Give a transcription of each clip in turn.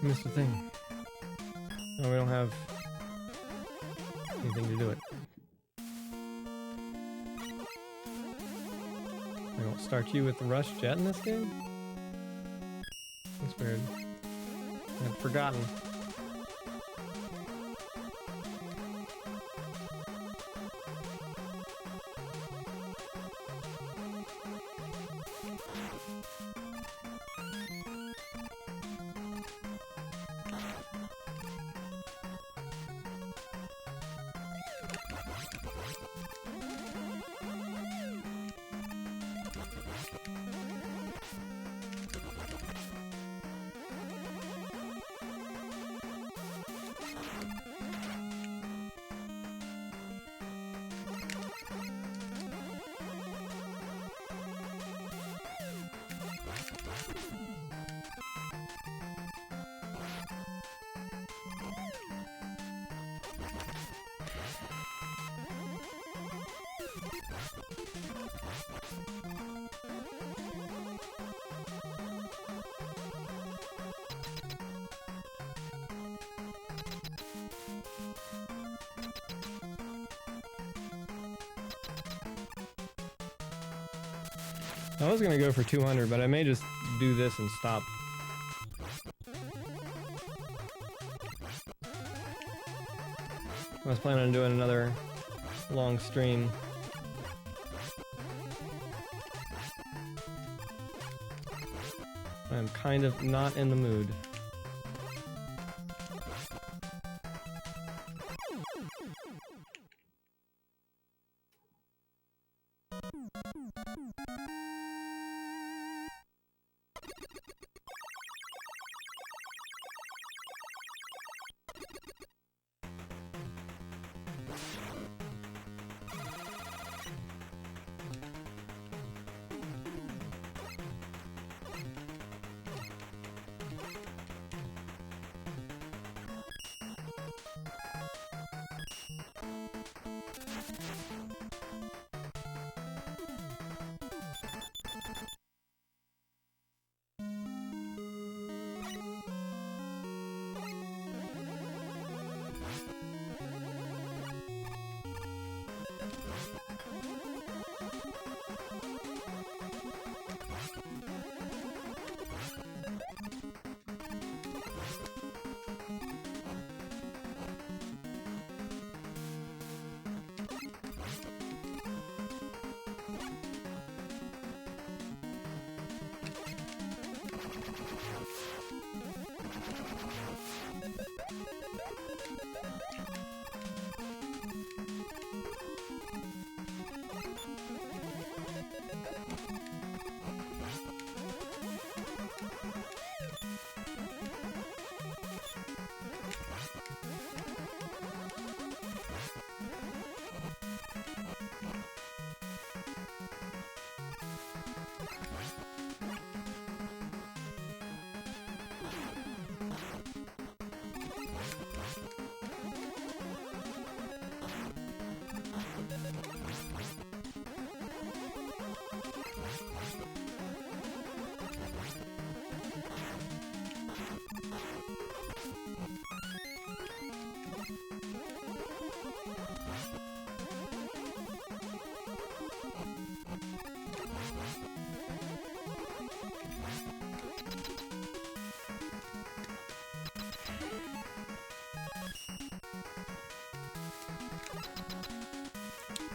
Missed a thing. Oh, we don't have anything to do it. I don't start you with the rush jet in this game? That's weird. I'd forgotten. I was gonna go for 200, but I may just do this and stop. I was planning on doing another long stream. I'm kind of not in the mood.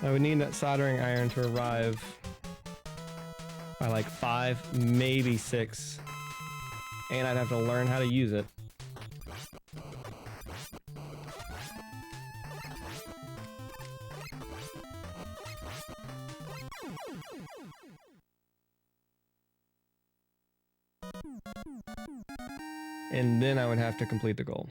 I would need that soldering iron to arrive by like 5, maybe 6. And I'd have to learn how to use it. And then I would have to complete the goal.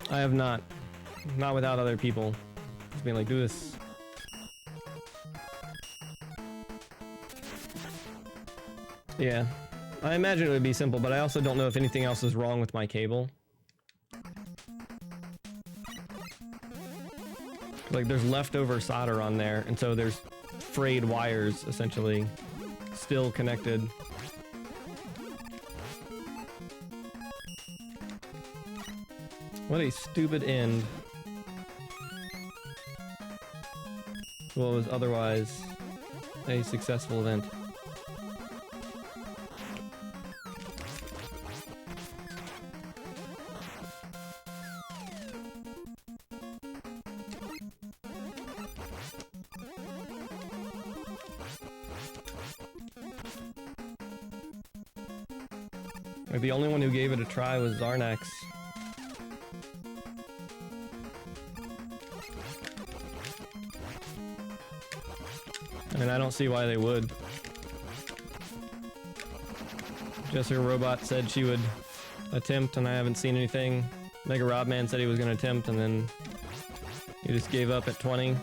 I have not. Not without other people. Just being like, do this. Yeah. I imagine it would be simple, but I also don't know if anything else is wrong with my cable. Like, there's leftover solder on there, and so there's frayed wires, essentially, still connected. What a stupid end. What was otherwise a successful event. Like, the only one who gave it a try was Zarnax. I mean, I don't see why they would. Jessica Robot said she would attempt, and I haven't seen anything. Mega Robman said he was going to attempt, and then he just gave up at 20.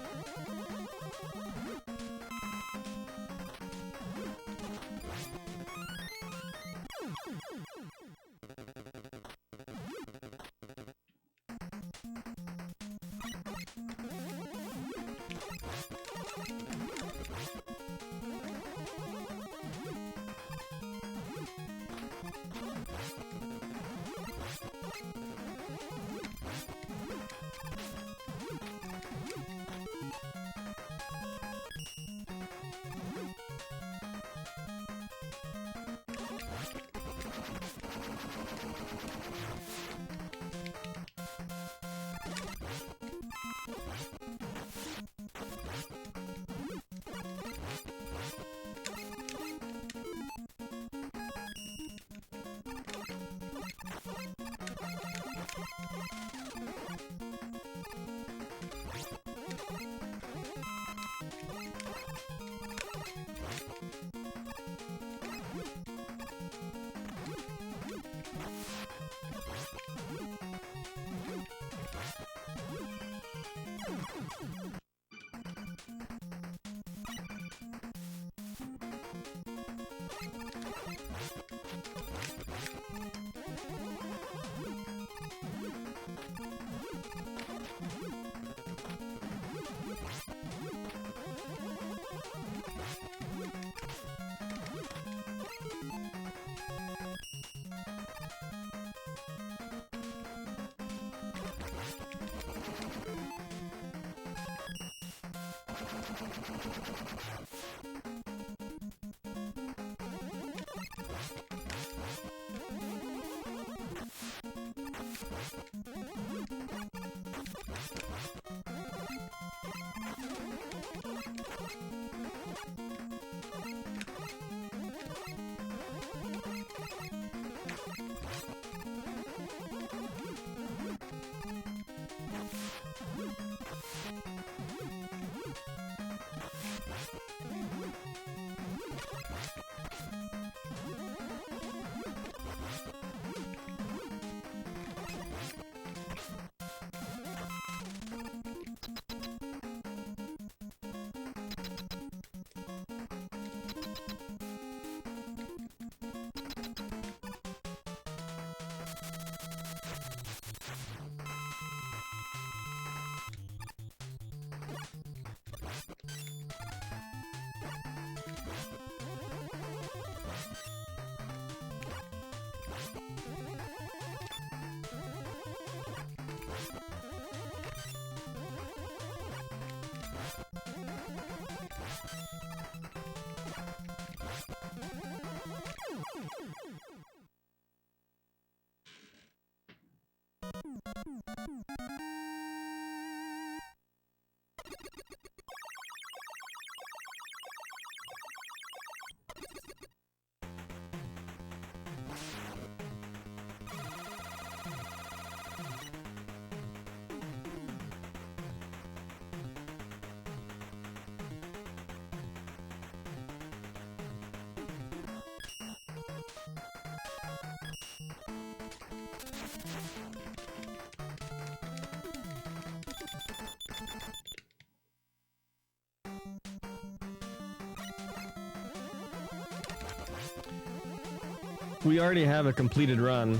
We already have a completed run.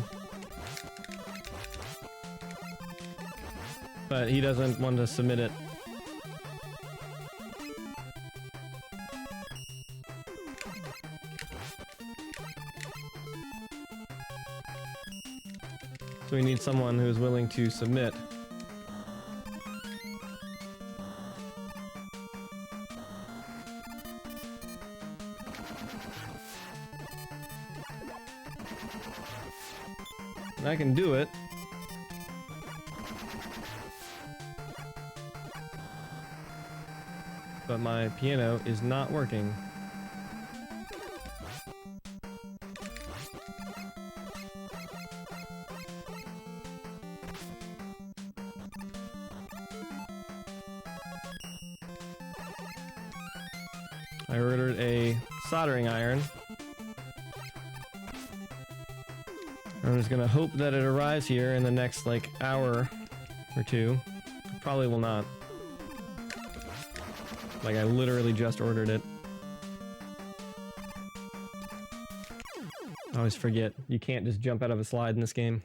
But he doesn't want to submit it. So we need someone who's willing to submit. And I can do it. But my piano is not working. I ordered a soldering iron. I'm just gonna hope that it arrives here in the next, like, hour or two. Probably will not. Like, I literally just ordered it. I always forget. You can't just jump out of a slide in this game.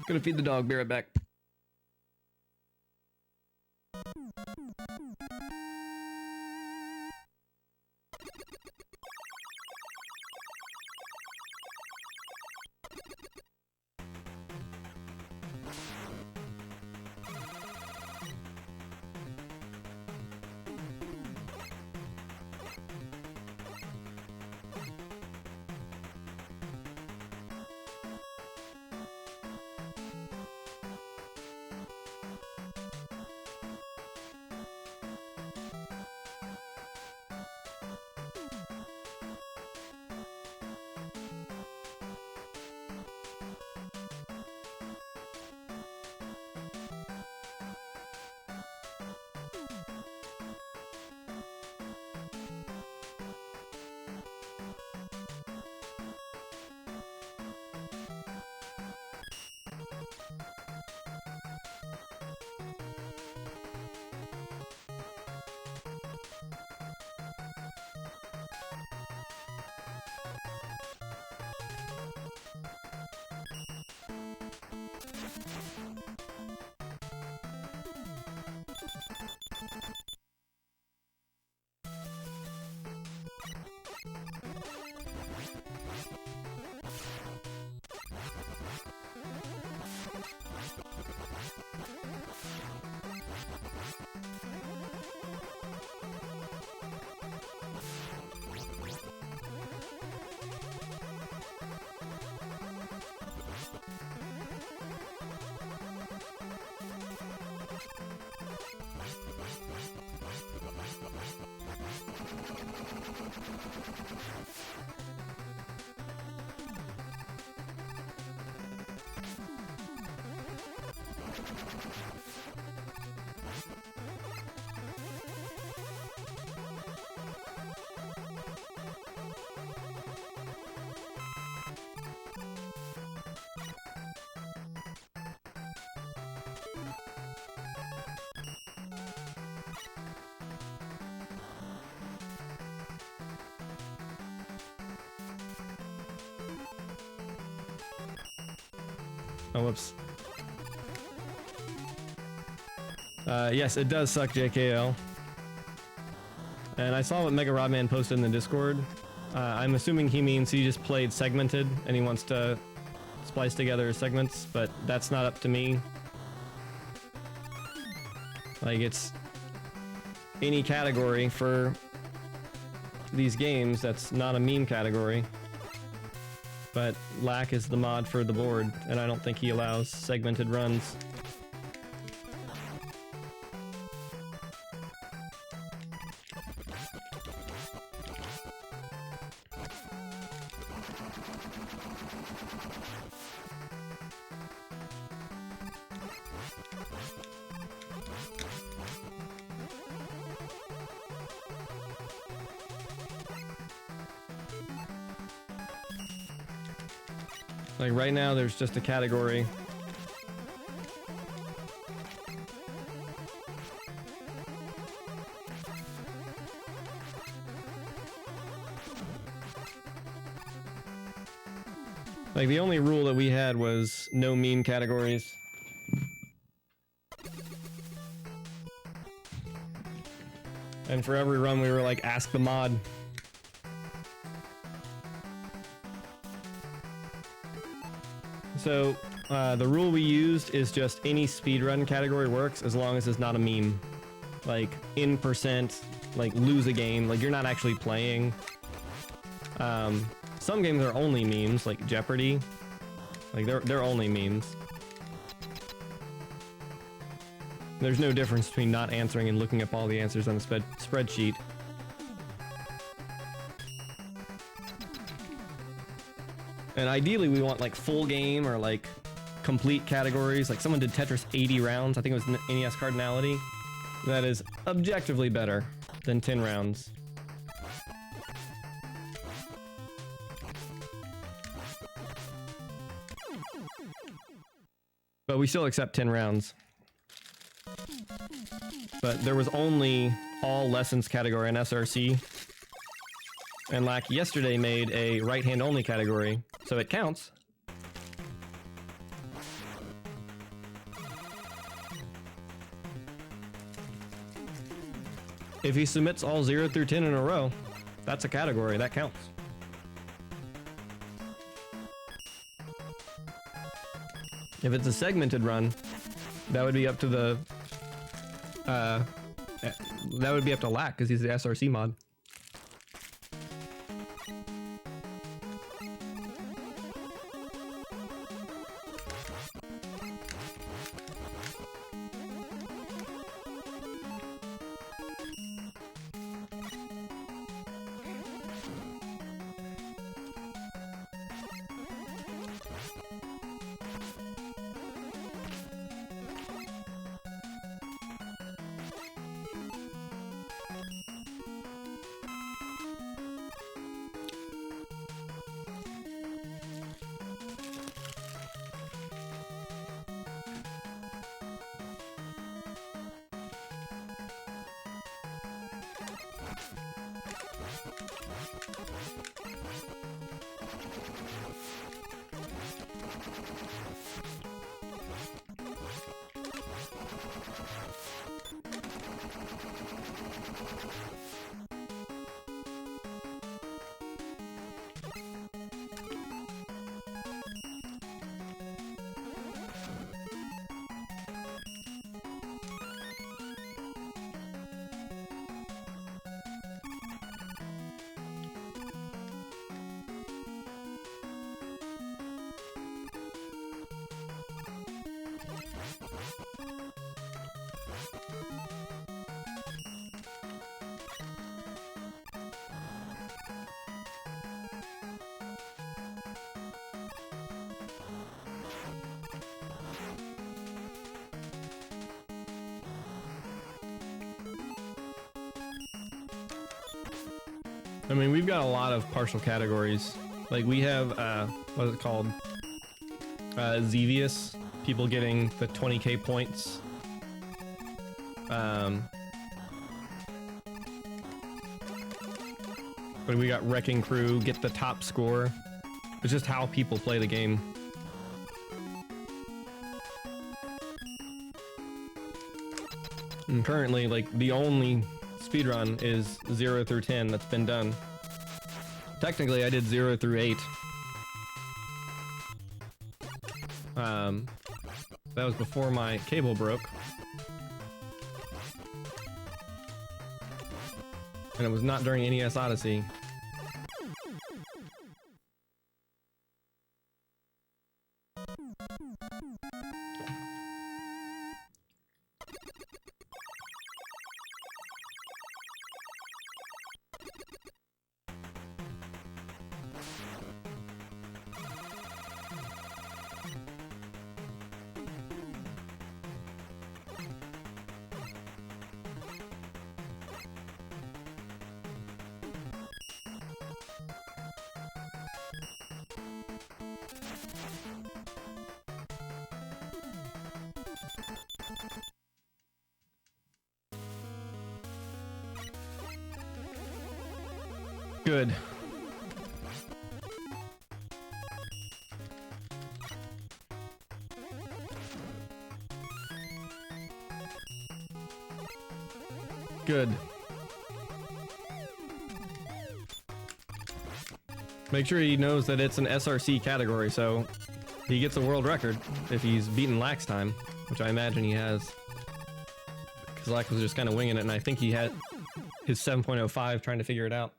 Gonna feed the dog, be right back. Oh, whoops. Yes, it does suck, JKO. And I saw what Mega Rodman posted in the Discord. I'm assuming he means he just played segmented and he wants to splice together segments, but that's not up to me. Like, it's any category for these games that's not a meme category. But Lack is the mod for the board, and I don't think he allows segmented runs. Like right now, there's just a category. Like the only rule that we had was no meme categories. And for every run we were like, ask the mod. So, the rule we used is just any speedrun category works as long as it's not a meme. Like, in percent, like lose a game, like you're not actually playing. Some games are only memes, like Jeopardy. Like, they're only memes. There's no difference between not answering and looking up all the answers on the spreadsheet. And ideally we want like full game or like complete categories. Like someone did Tetris 80 rounds. I think it was NES Cardinality. That is objectively better than 10 rounds. But we still accept 10 rounds. But there was only all lessons category in SRC. And Lack yesterday made a right hand only category, so it counts. If he submits all 0 through 10 in a row, that's a category, that counts. If it's a segmented run, that would be up to the that would be up to Lack because he's the SRC mod. I mean, we've got a lot of partial categories. Like we have, what is it called? Xevious, people getting the 20k points. But we got Wrecking Crew, get the top score. It's just how people play the game. And currently, like, the only speedrun is 0 through 10 that's been done. Technically, I did 0 through 8. That was before my cable broke. And it was not during NES Odyssey. Good. Good. Make sure he knows that it's an SRC category, so he gets a world record if he's beaten Lax time, which I imagine he has. Because Lax was just kind of winging it, and I think he had his 7.05 trying to figure it out.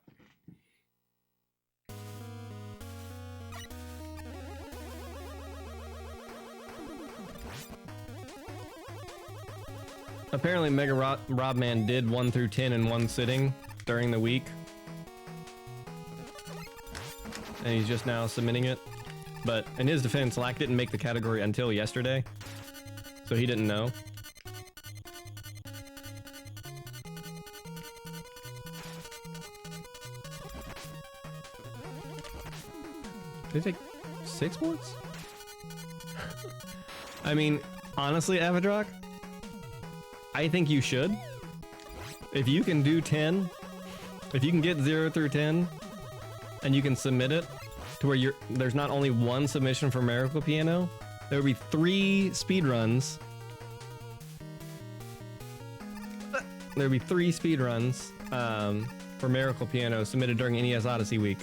Apparently Mega Robman did 1 through 10 in one sitting during the week. And he's just now submitting it. But in his defense, Lack didn't make the category until yesterday. So he didn't know. Did they take 6 points? I mean, honestly, Avidrock, I think you should. If you can do 10, if you can get 0 through 10, and you can submit it to where there's not only one submission for Miracle Piano, there would be 3 speedruns. There would be 3 speedruns for Miracle Piano submitted during NES Odyssey week.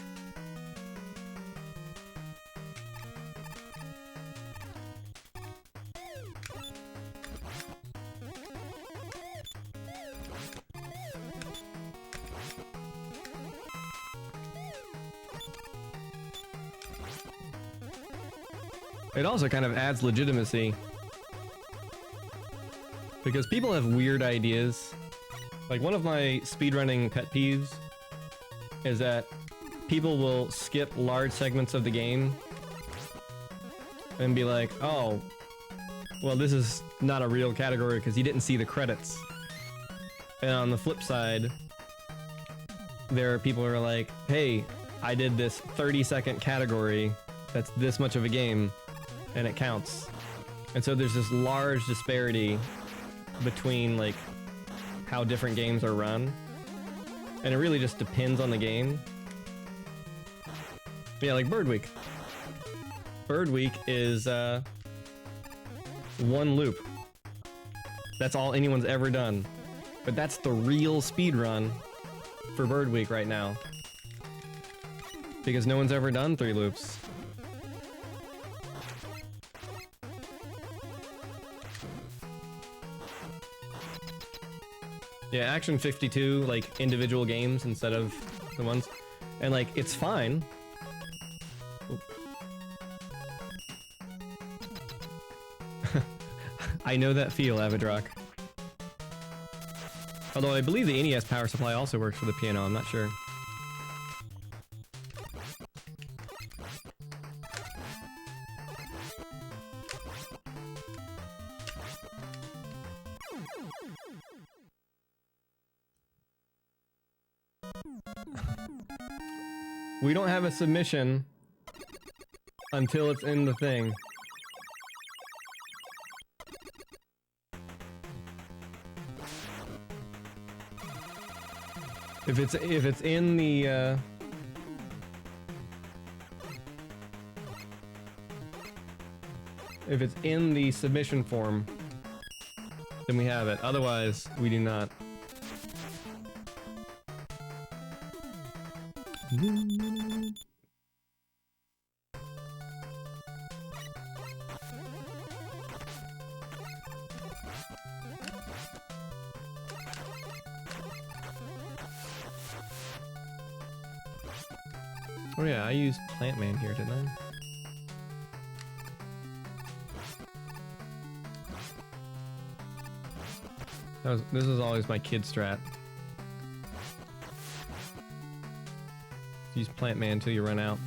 It also kind of adds legitimacy. Because people have weird ideas. Like, one of my speedrunning pet peeves is that people will skip large segments of the game and be like, oh, well, this is not a real category because you didn't see the credits. And on the flip side, there are people who are like, hey, I did this 30-second category that's this much of a game, and it counts. And so there's this large disparity between, like, how different games are run. And it really just depends on the game. Yeah, like Bird Week. Bird Week is, 1 loop. That's all anyone's ever done. But that's the real speed run for Bird Week right now. Because no one's ever done 3 loops. Yeah, Action 52, like, individual games instead of the ones. And, like, it's fine. I know that feel, Avidrock. Although I believe the NES power supply also works for the piano, I'm not sure. We don't have a submission until it's in the thing. If it's in the if it's in the submission form, then we have it. Otherwise, we do not. Oh yeah, I used Plant Man here, didn't I? This is always my kid strat. Use Plant Man until you run out.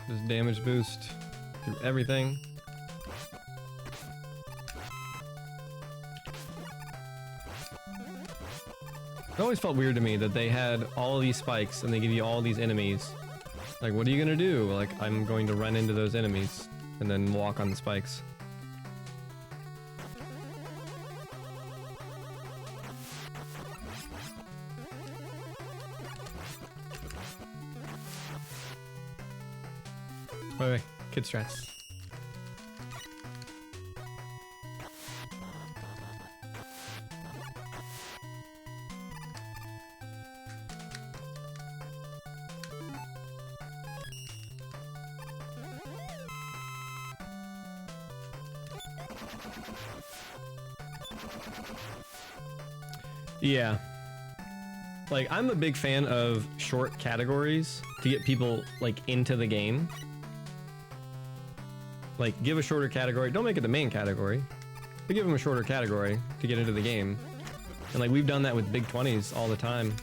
Just damage boost through everything. It always felt weird to me that they had all these spikes and they give you all these enemies. Like, what are you gonna do? Like, I'm going to run into those enemies and then walk on the spikes. Wait, kid strats. Yeah. Like, I'm a big fan of short categories to get people, like, into the game. Like, give a shorter category. Don't make it the main category, but give them a shorter category to get into the game. And, like, we've done that with Big 20s all the time.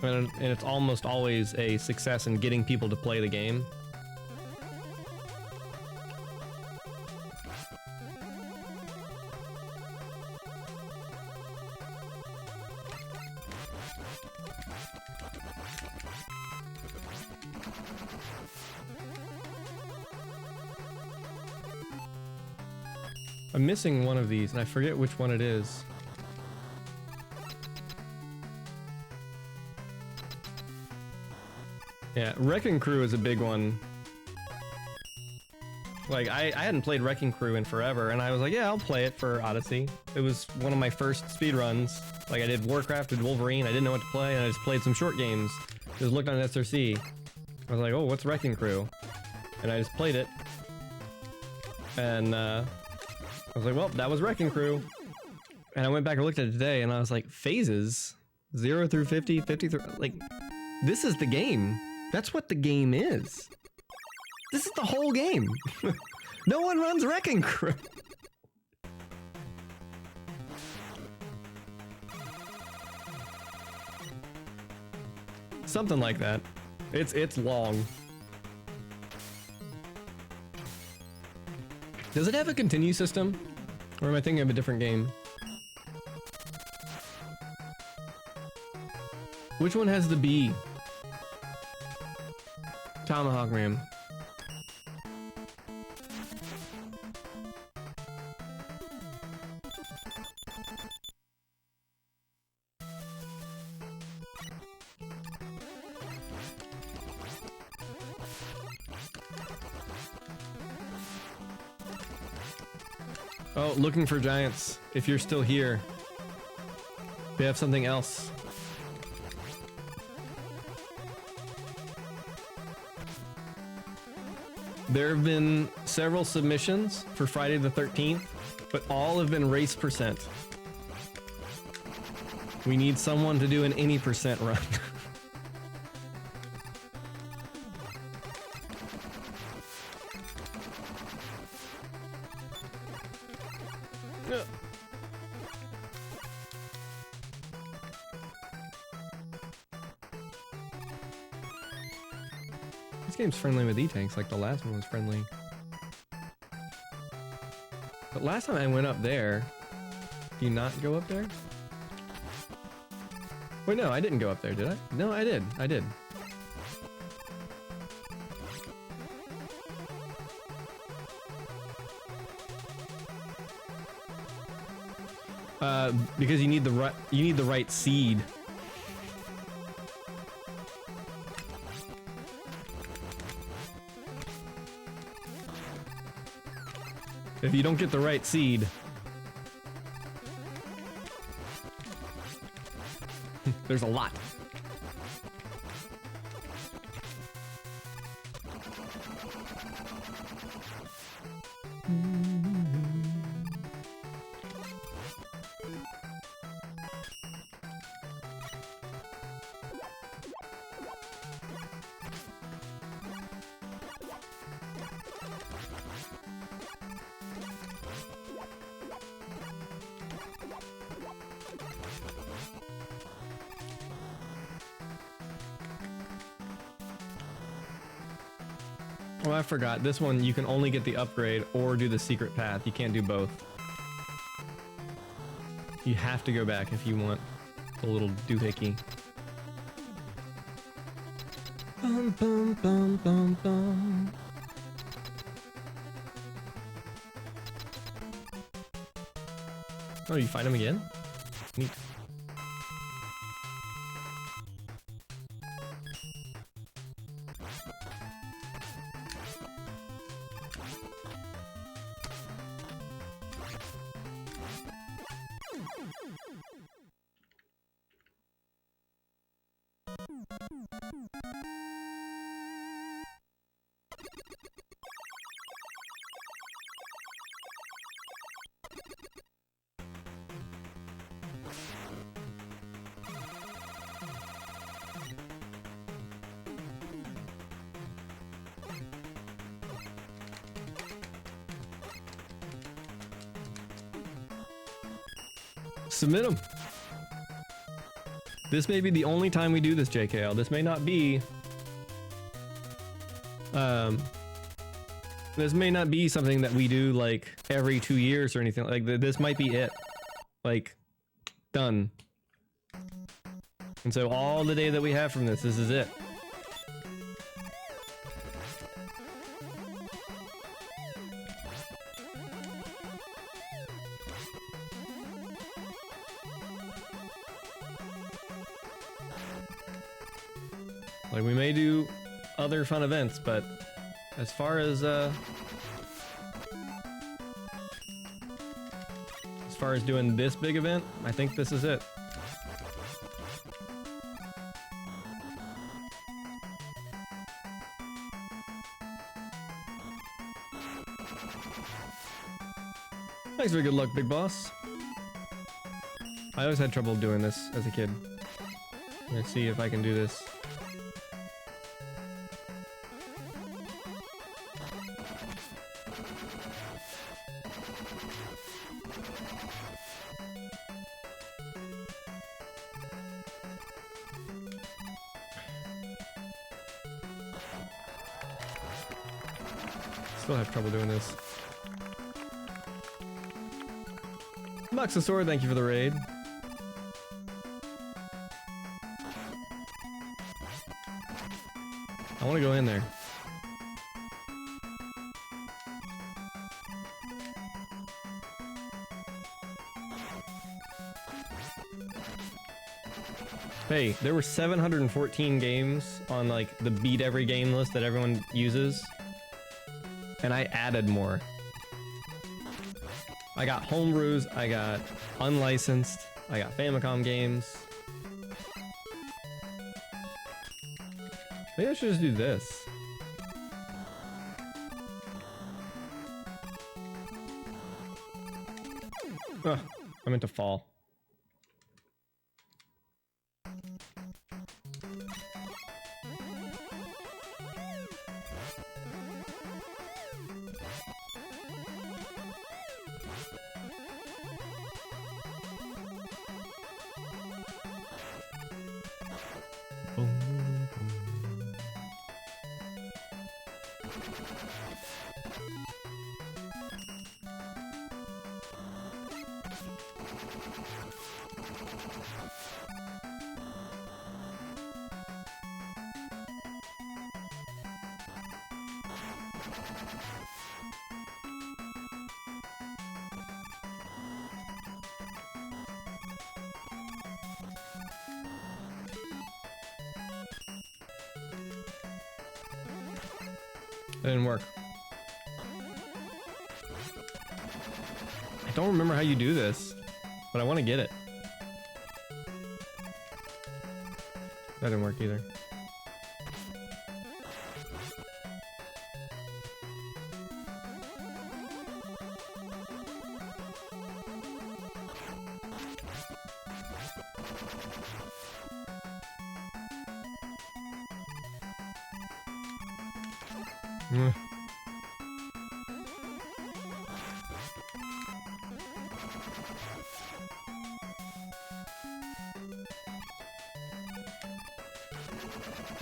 And it's almost always a success in getting people to play the game. I'm missing one of these, and I forget which one it is. Yeah, Wrecking Crew is a big one. Like, I hadn't played Wrecking Crew in forever, and I was like, yeah, I'll play it for Odyssey. It was one of my first speedruns. Like, I did Warcraft and Wolverine, I didn't know what to play, and I just played some short games. Just looked on SRC. I was like, oh, what's Wrecking Crew? And I just played it. And, I was like, well, that was Wrecking Crew. And I went back and looked at it today, and I was like, phases? 0 through 50, 50 through... Like, this is the game. That's what the game is. This is the whole game. No one runs Wrecking Crew. Something like that. It's long. Does it have a continue system? Or am I thinking of a different game? Which one has the B? Tomahawk Ram. Oh, looking for giants. If you're still here, we have something else. There have been several submissions for Friday the 13th, but all have been race percent. We need someone to do an any percent run. This game's friendly with E-tanks like the last one was friendly. But last time I went up there, do you not go up there? Wait, no, I didn't go up there, did I? No, I did. I did. Because you need the right seed. If you don't get the right seed, there's a lot. Oh, I forgot. This one, you can only get the upgrade or do the secret path. You can't do both. You have to go back if you want a little doohickey. Bum, bum, bum, bum, bum. Oh, you find him again? Neat. Submit them. This may be the only time we do this, JKL. This may not be... this may not be something that we do, like, every 2 years or anything. Like, this might be it. Like, done. And so all the day that we have from this is it. Like, we may do other fun events, but as far as doing this big event, I think this is it. Thanks for good luck, big boss. I always had trouble doing this as a kid. Let's see if I can do this. Still have trouble doing this. Moxosaur, thank you for the raid. I want to go in there. Hey, there were 714 games on like the beat every game list that everyone uses. And I added more. I got homebrews, I got unlicensed, I got Famicom games. Maybe I should just do this. Ugh, I meant to fall. That didn't work. I don't remember how you do this, but I want to get it. That didn't work either.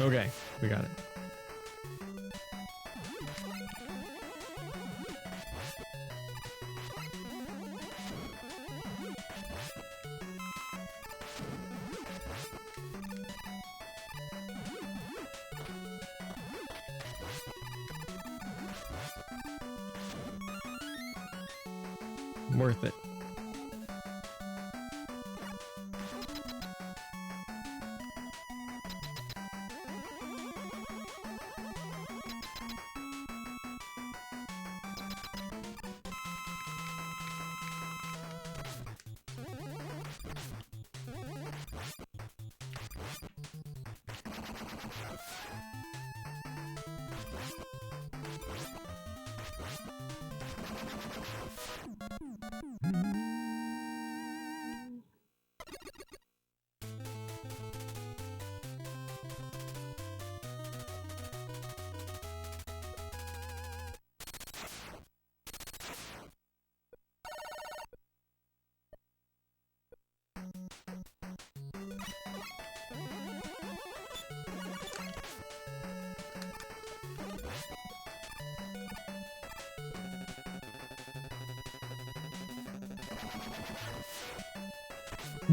Okay, we got it. Worth it.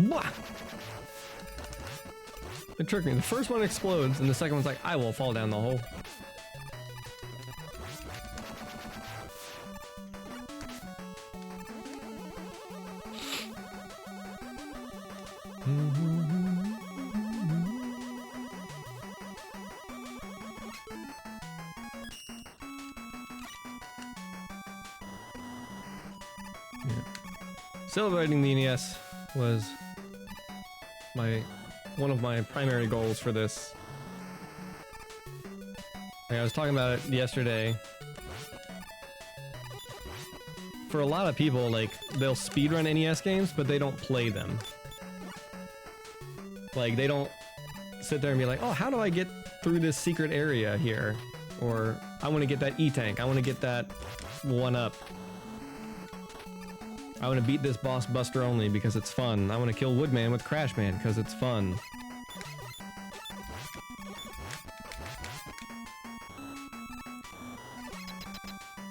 Wah! It tricked me. The first one explodes, and the second one's like, I will fall down the hole. Celebrating the NES was one of my primary goals for this. Like I was talking about it yesterday. For a lot of people, like, they'll speedrun NES games, but they don't play them. Like, they don't sit there and be like, oh, how do I get through this secret area here? Or, I want to get that E-Tank, I want to get that 1-up. I want to beat this boss Buster Only because it's fun. I want to kill Woodman with Crashman because it's fun.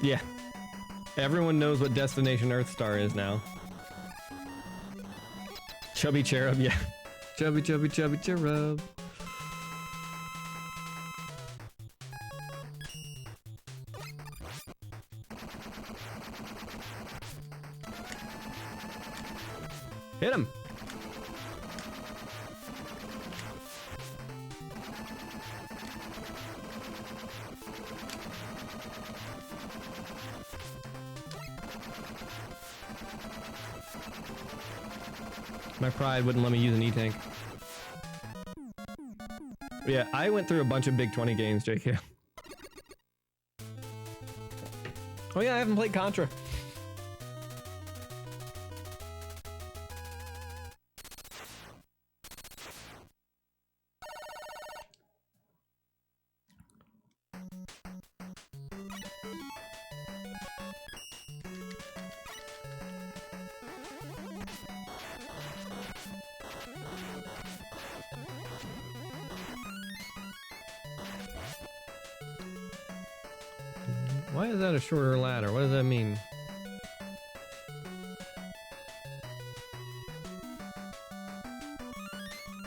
Yeah. Everyone knows what Destination Earthstar is now. Chubby Cherub, yeah. Chubby Cherub. Hit him! My pride wouldn't let me use an E-Tank. Yeah, I went through a bunch of Big 20 games, JK. Oh yeah, I haven't played Contra. Why is that a shorter ladder? What does that mean?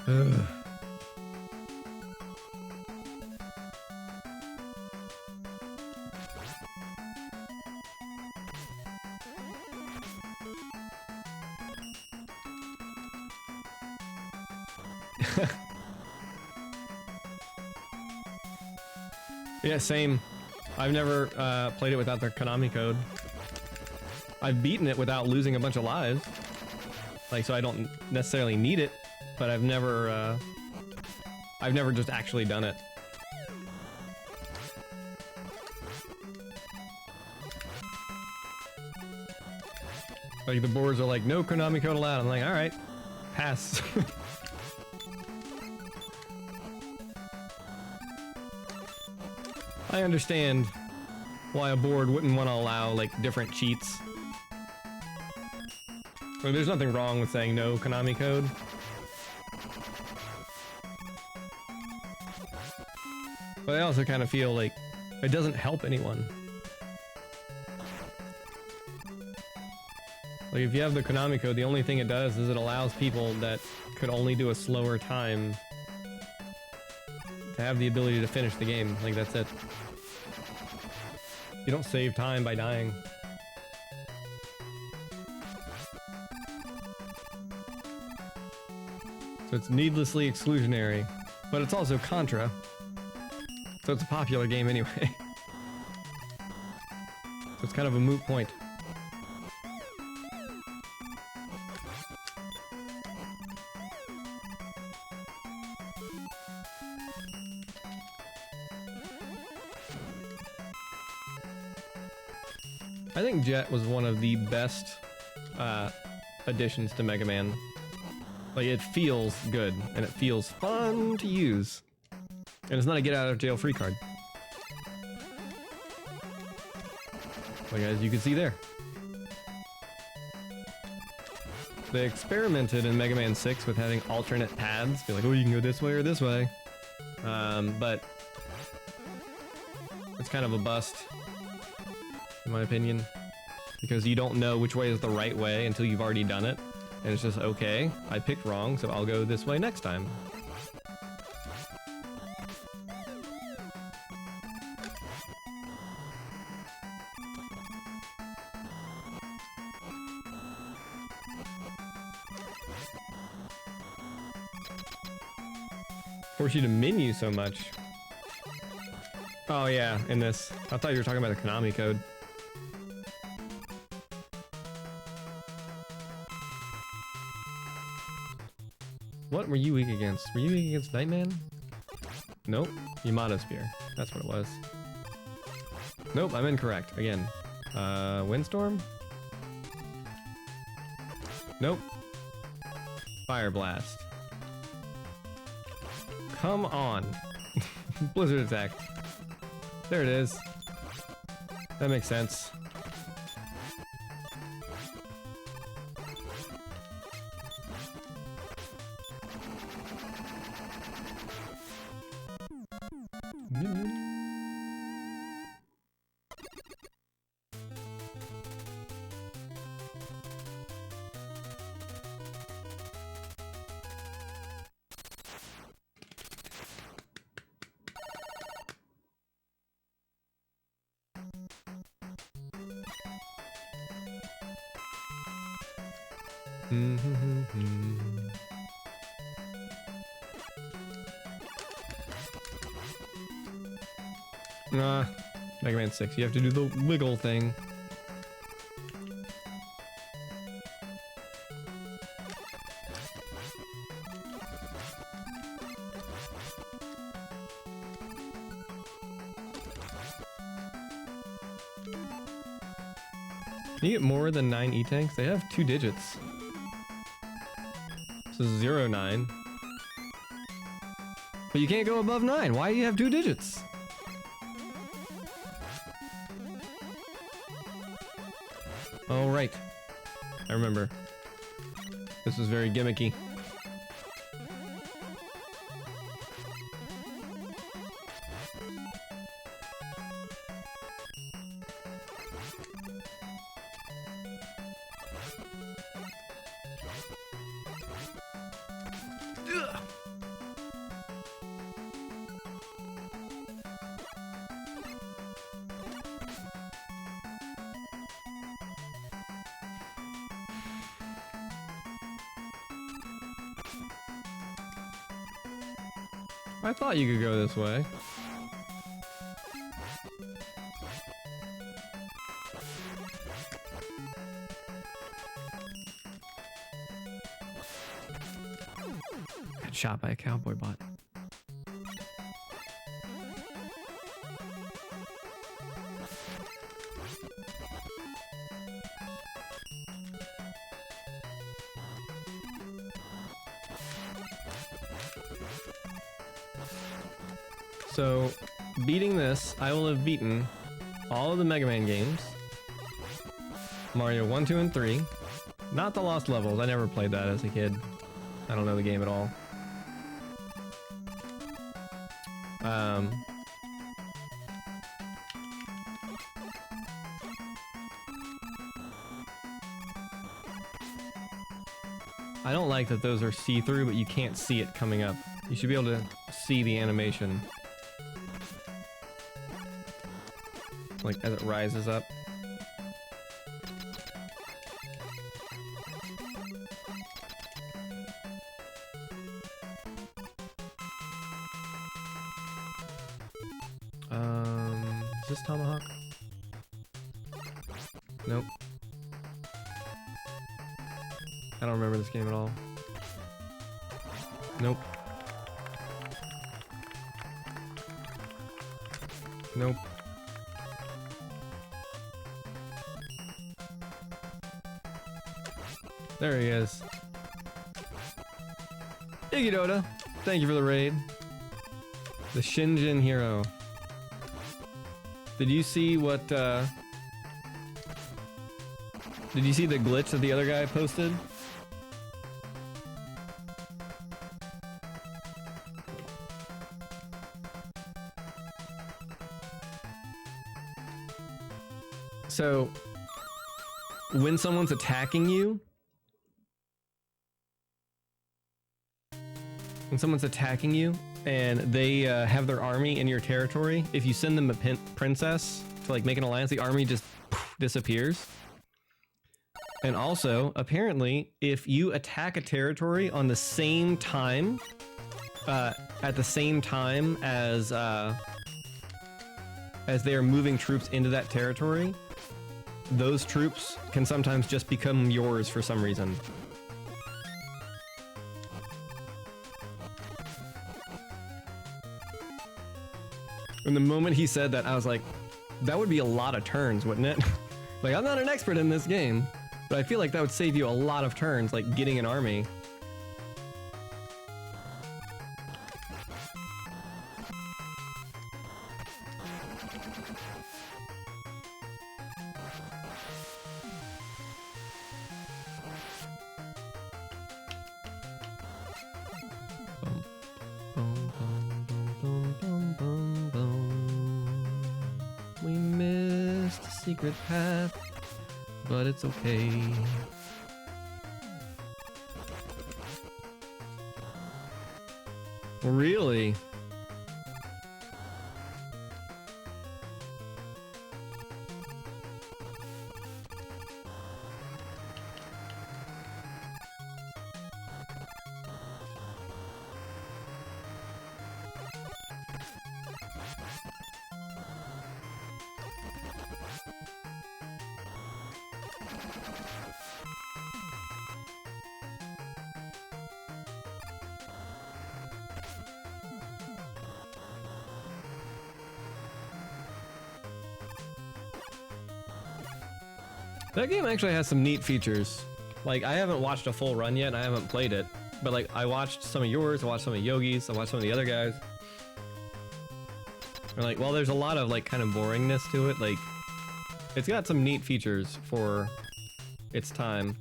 Ugh. Yeah, same. I've never played it without the Konami code. I've beaten it without losing a bunch of lives. Like, so I don't necessarily need it, but I've never just actually done it. Like, the boards are like, no Konami code allowed. I'm like, alright, pass. I understand why a board wouldn't want to allow, like, different cheats. Well, there's nothing wrong with saying no Konami code. But I also kind of feel like it doesn't help anyone. Like, if you have the Konami code, the only thing it does is it allows people that could only do a slower time to have the ability to finish the game. Like, that's it. You don't save time by dying. So it's needlessly exclusionary, but it's also Contra. So it's a popular game anyway. So it's kind of a moot point. I think Jet was one of the best additions to Mega Man. Like, it feels good, and it feels fun to use. And it's not a get-out-of-jail-free card. Like, as you can see there. They experimented in Mega Man 6 with having alternate paths. Be like, oh, you can go this way or this way. But it's kind of a bust, in my opinion. Because you don't know which way is the right way until you've already done it. And it's just, okay, I picked wrong, so I'll go this way next time. Force you to menu so much. Oh yeah, in this. I thought you were talking about the Konami code. What were you weak against? Were you weak against Nightman? Nope. Yamato Spear. That's what it was. Nope, I'm incorrect. Again. Windstorm? Nope. Fire Blast. Come on. Blizzard Attack. There it is. That makes sense. Nah, Mega Man 6, you have to do the wiggle thing. Can you get more than 9 E-Tanks? They have 2 digits. This is 09. But you can't go above 9. Why do you have 2 digits? Oh, right. I remember. This was very gimmicky. I thought you could go this way. got shot by a cowboy bot. So, beating this, I will have beaten all of the Mega Man games. Mario 1, 2, and 3. Not the Lost Levels, I never played that as a kid. I don't know the game at all. I don't like that those are see-through, but you can't see it coming up. You should be able to see the animation. Like, as it rises up. Is this Tomahawk? Nope. I don't remember this game at all. Nope. Nope. There he is. Iggy Dota, thank you for the raid. The Shinjin hero. Did you see what, did you see the glitch that the other guy posted? So, when someone's attacking you, and they have their army in your territory, if you send them a princess to like make an alliance, the army just disappears. And also, apparently, if you attack a territory on the same time, at the same time as they are moving troops into that territory, those troops can sometimes just become yours for some reason. And the moment he said that, I was like, that would be a lot of turns, wouldn't it? Like, I'm not an expert in this game, but I feel like that would save you a lot of turns, like getting an army. We missed a secret path, but it's okay. Really? That game actually has some neat features. Like, I haven't watched a full run yet, and I haven't played it. But like, I watched some of yours, I watched some of Yogi's, I watched some of the other guys. And like, well, there's a lot of like kind of boringness to it. Like, it's got some neat features for its time.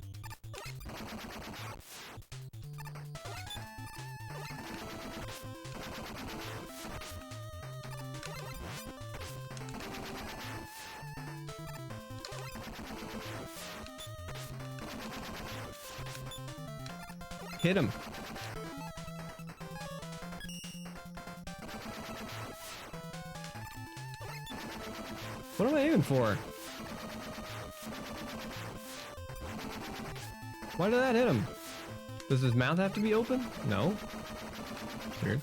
Hit him. What am I aiming for? Why did that hit him? Does his mouth have to be open? No. Weird.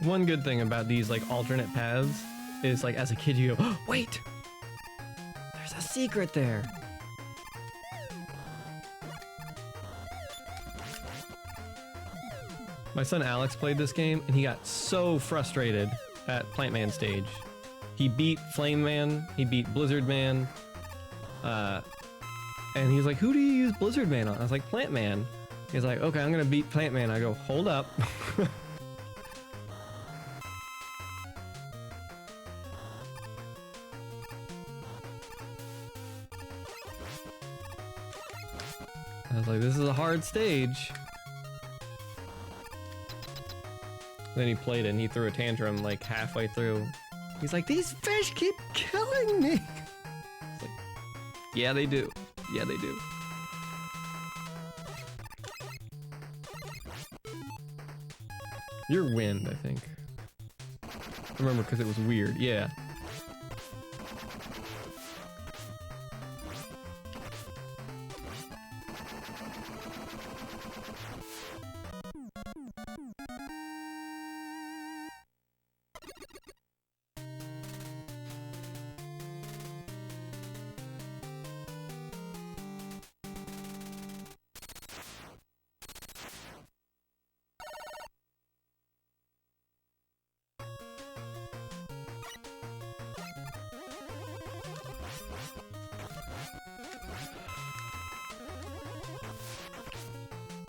One good thing about these like alternate paths is like as a kid you go, oh, wait! There's a secret there! My son Alex played this game and he got so frustrated at Plant Man stage. He beat Flame Man, he beat Blizzard Man, and he was like, who do you use Blizzard Man on? I was like, Plant Man. He's like, okay, I'm gonna beat Plant Man. I go, hold up. I was like, this is a hard stage. Then he played it and he threw a tantrum like halfway through. He's like, these fish keep killing me. It's like, yeah, they do. Yeah, they do. Your wind, I think. I remember because it was weird. Yeah.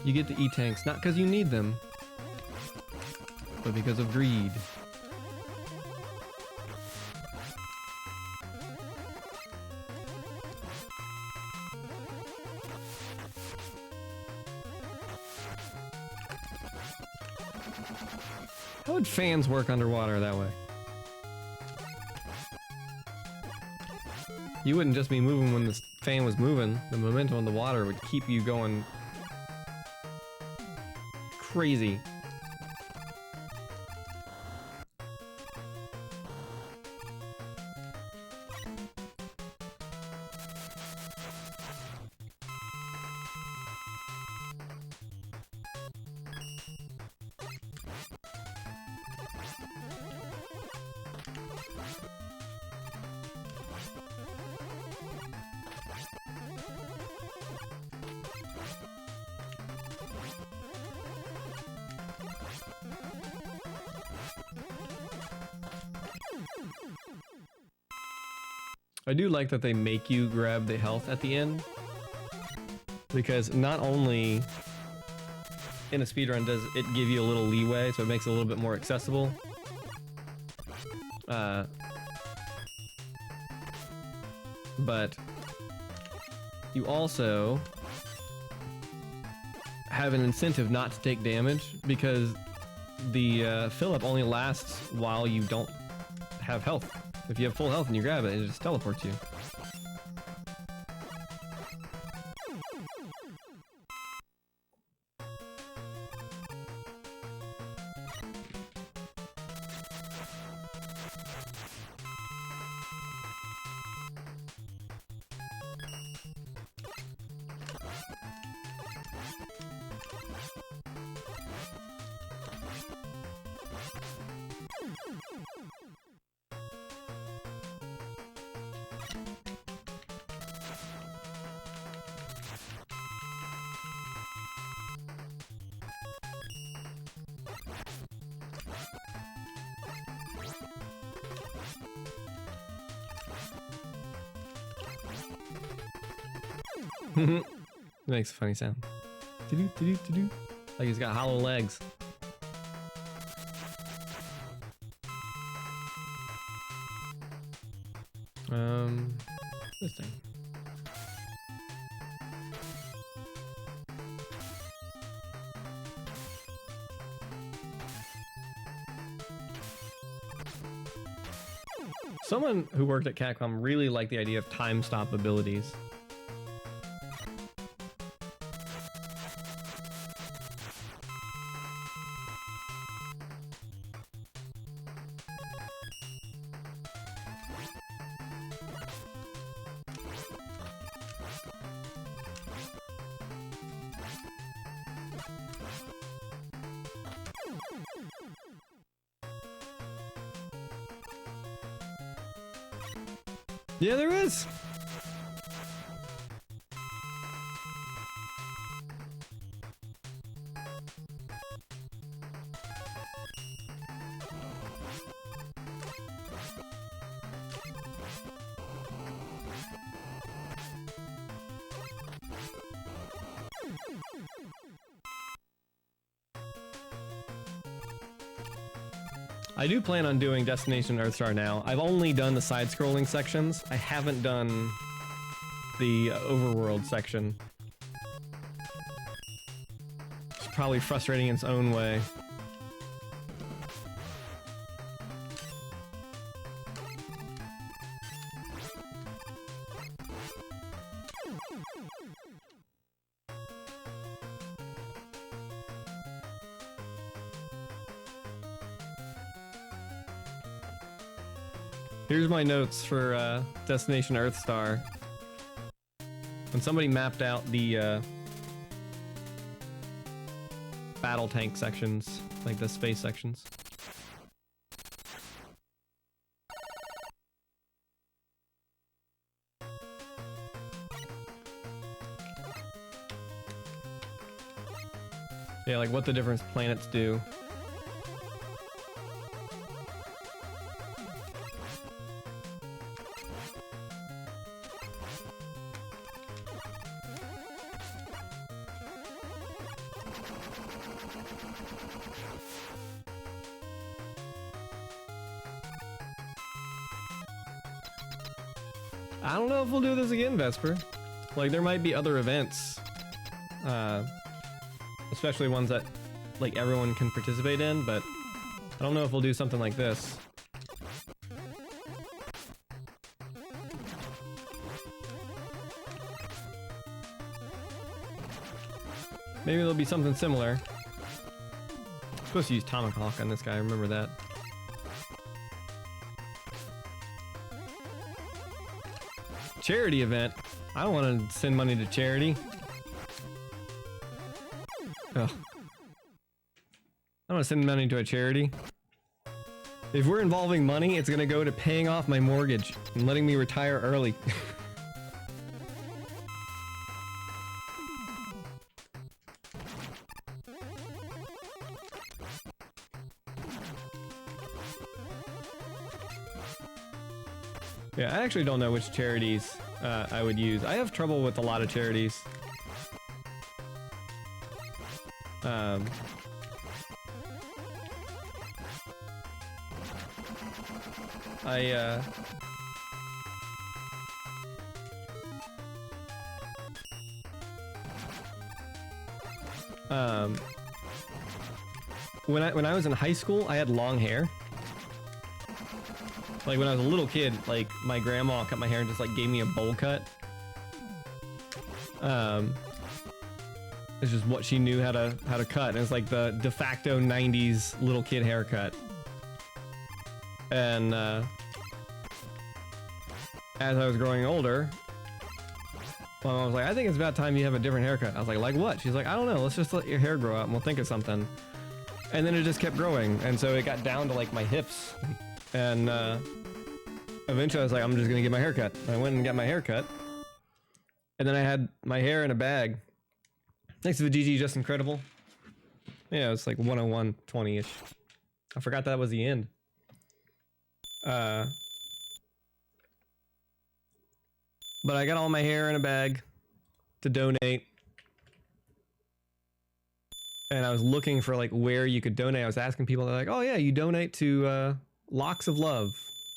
You get the E-tanks, not because you need them, but because of greed. How would fans work underwater that way? You wouldn't just be moving when the fan was moving. The momentum of the water would keep you going crazy. I do like that they make you grab the health at the end, because not only in a speedrun does it give you a little leeway, so it makes it a little bit more accessible, but you also have an incentive not to take damage, because the fill-up only lasts while you don't have health. If you have full health and you grab it, it just teleports you. It makes a funny sound. Like he's got hollow legs. This thing. Someone who worked at Capcom really liked the idea of time stop abilities. Yeah, there is. I do plan on doing Destination Earthstar now. I've only done the side-scrolling sections. I haven't done the overworld section. It's probably frustrating in its own way. Here's my notes for Destination Earthstar. When somebody mapped out the battle tank sections, like the space sections. Yeah, like what the different planets do. I don't know if we'll do this again, Vesper. Like, there might be other events, especially ones that, like, everyone can participate in, but I don't know if we'll do something like this. Maybe there'll be something similar. I'm supposed to use Tomahawk on this guy, remember that. Charity event? I don't want to send money to charity. Ugh. I don't want to send money to a charity. If we're involving money, it's gonna go to paying off my mortgage and letting me retire early. Yeah, I actually don't know which charities I would use. I have trouble with a lot of charities. When I was in high school, I had long hair. Like when I was a little kid, like my grandma cut my hair and just like gave me a bowl cut. It's just what she knew how to cut. And it's like the de facto 90s little kid haircut. And as I was growing older, my mom was like, I think it's about time you have a different haircut. I was like what? She's like, I don't know, let's just let your hair grow out and we'll think of something. And then it just kept growing. And so it got down to like my hips. And eventually I was like, I'm just gonna get my hair cut. And I went and got my hair cut. And then I had my hair in a bag. Thanks to the GG Just Incredible. Yeah, it was like 101.20-ish. I forgot that was the end. But I got all my hair in a bag to donate. And I was looking for like where you could donate. I was asking people, they're like, oh yeah, you donate to Locks of Love.